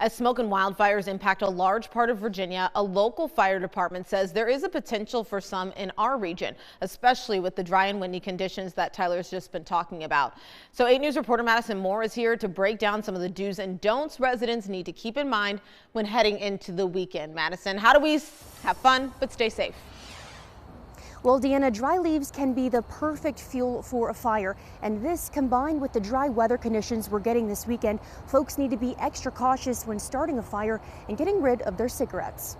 As smoke and wildfires impact a large part of Virginia, a local fire department says there is a potential for some in our region, especially with the dry and windy conditions that Tyler's just been talking about. So 8 News reporter Madison Moore is here to break down some of the do's and don'ts residents need to keep in mind when heading into the weekend. Madison, how do we have fun but stay safe? Well, Deanna, dry leaves can be the perfect fuel for a fire, and this combined with the dry weather conditions we're getting this weekend, folks need to be extra cautious when starting a fire and getting rid of their cigarettes.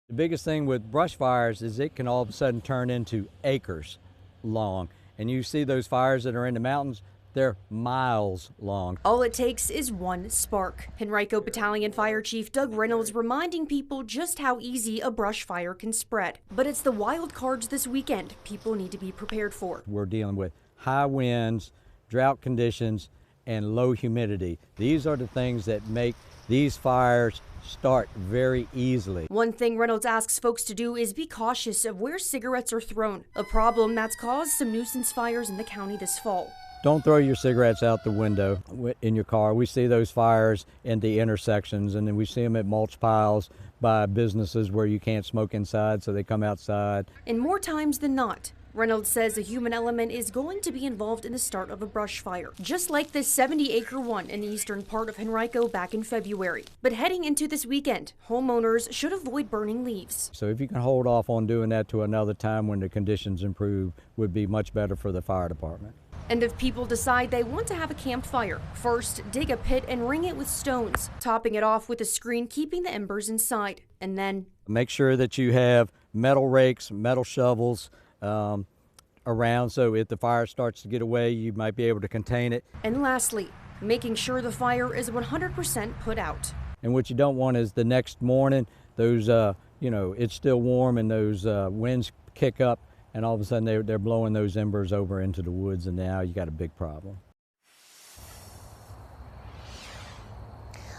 The biggest thing with brush fires is it can all of a sudden turn into acres long, and you see those fires that are in the mountains, they're miles long. All it takes is one spark. Henrico Battalion Fire Chief Doug Reynolds reminding people just how easy a brush fire can spread. But it's the wild cards this weekend people need to be prepared for. We're dealing with high winds, drought conditions, and low humidity. These are the things that make these fires start very easily. One thing Reynolds asks folks to do is be cautious of where cigarettes are thrown, a problem that's caused some nuisance fires in the county this fall. Don't throw your cigarettes out the window in your car. We see those fires in the intersections, and then we see them at mulch piles by businesses where you can't smoke inside, so they come outside. And more times than not, Reynolds says a human element is going to be involved in the start of a brush fire, just like this 70-acre one in the eastern part of Henrico back in February. But heading into this weekend, homeowners should avoid burning leaves. So if you can hold off on doing that to another time when the conditions improve, would be much better for the fire department. And if people decide they want to have a campfire, first dig a pit and ring it with stones, topping it off with a screen keeping the embers inside. And then make sure that you have metal rakes, metal shovels around, so if the fire starts to get away, you might be able to contain it. And lastly, making sure the fire is 100% put out. And what you don't want is the next morning, those, it's still warm and those winds kick up, and all of a sudden they're blowing those embers over into the woods, and now you got a big problem.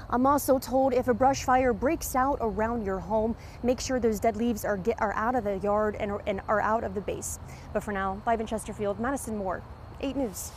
I'm also told if a brush fire breaks out around your home, make sure those dead leaves are out of the yard and are out of the base. But for now, live in Chesterfield, Madison Moore, 8 News.